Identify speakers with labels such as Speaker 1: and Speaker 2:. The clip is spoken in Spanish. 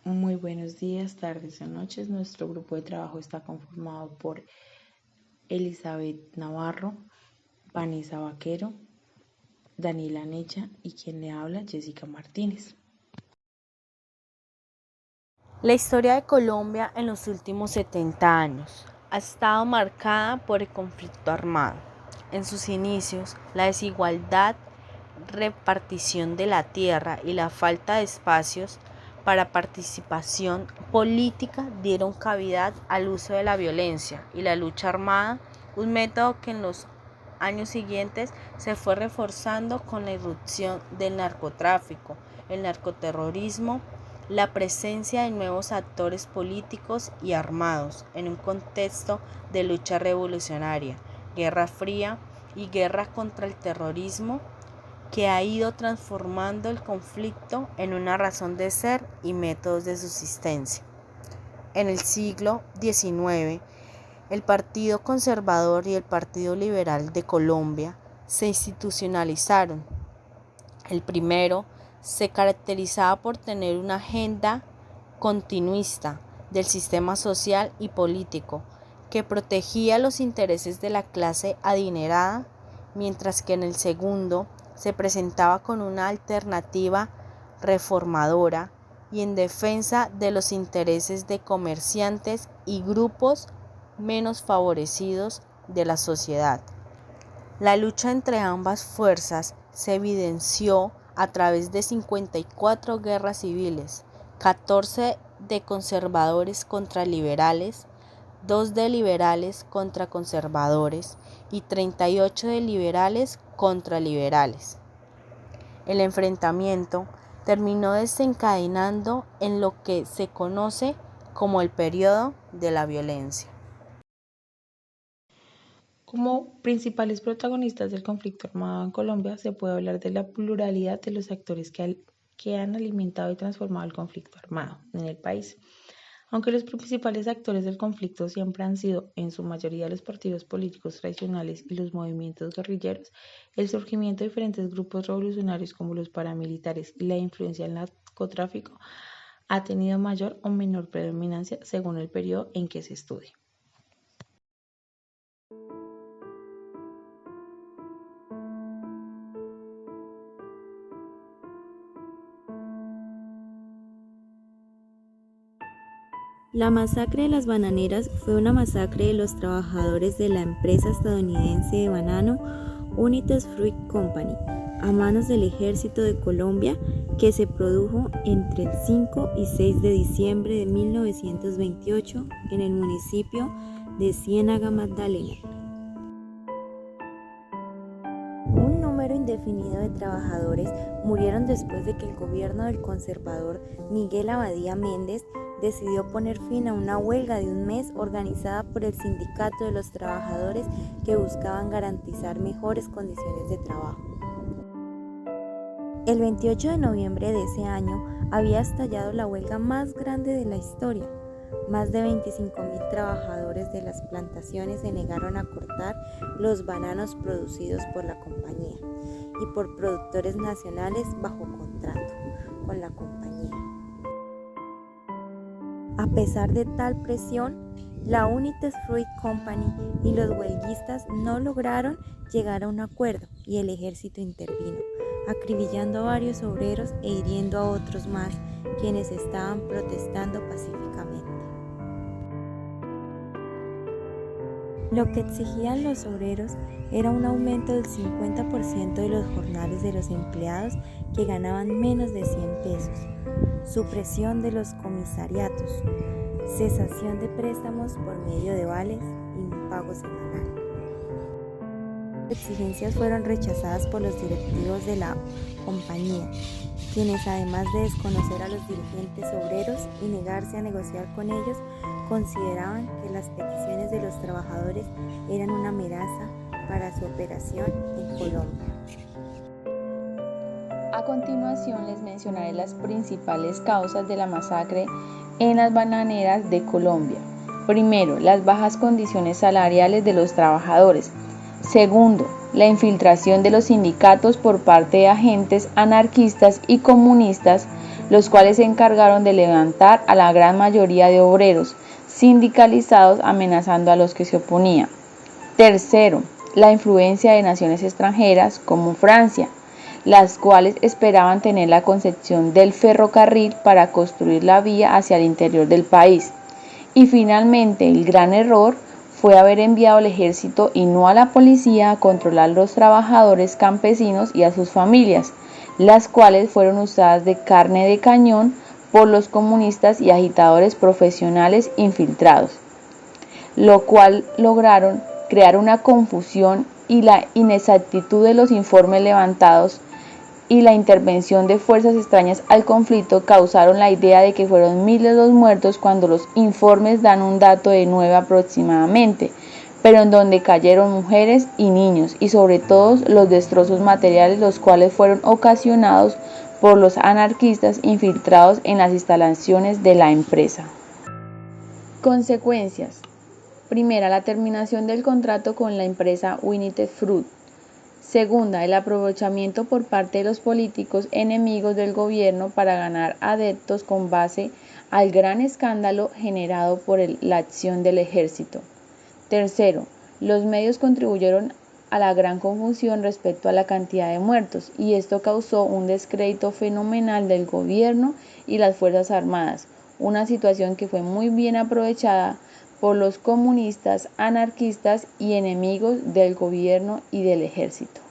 Speaker 1: Muy buenos días, tardes o noches. Nuestro grupo de trabajo está conformado por Elizabeth Navarro, Vanessa Vaquero, Daniela Necha y quien le habla, Jessica Martínez.
Speaker 2: La historia de Colombia en los últimos 70 años ha estado marcada por el conflicto armado. En sus inicios, la desigualdad, repartición de la tierra y la falta de espacios para participación política dieron cavidad al uso de la violencia y la lucha armada, un método que en los años siguientes se fue reforzando con la irrupción del narcotráfico, el narcoterrorismo, la presencia de nuevos actores políticos y armados en un contexto de lucha revolucionaria, guerra fría y guerra contra el terrorismo, que ha ido transformando el conflicto en una razón de ser y métodos de subsistencia. En el siglo XIX, el Partido Conservador y el Partido Liberal de Colombia se institucionalizaron. El primero se caracterizaba por tener una agenda continuista del sistema social y político que protegía los intereses de la clase adinerada, mientras que en el segundo se presentaba con una alternativa reformadora y en defensa de los intereses de comerciantes y grupos menos favorecidos de la sociedad. La lucha entre ambas fuerzas se evidenció a través de 54 guerras civiles, 14 de conservadores contra liberales, 2 de liberales contra conservadores y 38 de liberales contra liberales. El enfrentamiento terminó desencadenando en lo que se conoce como el periodo de la violencia.
Speaker 1: Como principales protagonistas del conflicto armado en Colombia, se puede hablar de la pluralidad de los actores que han alimentado y transformado el conflicto armado en el país. Aunque los principales actores del conflicto siempre han sido, en su mayoría, los partidos políticos tradicionales y los movimientos guerrilleros, el surgimiento de diferentes grupos revolucionarios como los paramilitares y la influencia del narcotráfico ha tenido mayor o menor predominancia según el periodo en que se estudie.
Speaker 3: La masacre de las bananeras fue una masacre de los trabajadores de la empresa estadounidense de banano United Fruit Company a manos del Ejército de Colombia, que se produjo entre el 5 y 6 de diciembre de 1928 en el municipio de Ciénaga Magdalena. Un número indefinido de trabajadores murieron después de que el gobierno del conservador Miguel Abadía Méndez decidió poner fin a una huelga de un mes organizada por el Sindicato de los Trabajadores, que buscaban garantizar mejores condiciones de trabajo. El 28 de noviembre de ese año había estallado la huelga más grande de la historia. Más de 25,000 trabajadores de las plantaciones se negaron a cortar los bananos producidos por la compañía y por productores nacionales bajo contrato con la compañía. A pesar de tal presión, la United Fruit Company y los huelguistas no lograron llegar a un acuerdo y el ejército intervino, acribillando a varios obreros e hiriendo a otros más, quienes estaban protestando pacíficamente. Lo que exigían los obreros era un aumento del 50% de los jornales de los empleados que ganaban menos de 100 pesos, supresión de los comisariatos, cesación de préstamos por medio de vales y un pago semanal. Las exigencias fueron rechazadas por los directivos de la compañía, quienes, además de desconocer a los dirigentes obreros y negarse a negociar con ellos, consideraban que las peticiones de los trabajadores eran una amenaza para su operación en Colombia.
Speaker 4: A continuación les mencionaré las principales causas de la masacre en las bananeras de Colombia. Primero, las bajas condiciones salariales de los trabajadores. Segundo, la infiltración de los sindicatos por parte de agentes anarquistas y comunistas los cuales se encargaron de levantar a la gran mayoría de obreros sindicalizados, amenazando a los que se oponían. Tercero, la influencia de naciones extranjeras como Francia, las cuales esperaban tener la concepción del ferrocarril para construir la vía hacia el interior del país. Y finalmente, el gran error fue haber enviado al ejército y no a la policía a controlar a los trabajadores campesinos y a sus familias, las cuales fueron usadas de carne de cañón por los comunistas y agitadores profesionales infiltrados, lo cual lograron crear una confusión, y la inexactitud de los informes levantados y la intervención de fuerzas extrañas al conflicto causaron la idea de que fueron miles los muertos, cuando los informes dan un dato de 9 aproximadamente, pero en donde cayeron mujeres y niños, y sobre todo los destrozos materiales, los cuales fueron ocasionados por los anarquistas infiltrados en las instalaciones de la empresa. Consecuencias. Primera, la terminación del contrato con la empresa United Fruit. Segunda, el aprovechamiento por parte de los políticos enemigos del gobierno para ganar adeptos con base al gran escándalo generado por la acción del ejército. Tercero, los medios contribuyeron a la gran confusión respecto a la cantidad de muertos, y esto causó un descrédito fenomenal del gobierno y las Fuerzas Armadas, una situación que fue muy bien aprovechada por los comunistas, anarquistas y enemigos del gobierno y del ejército.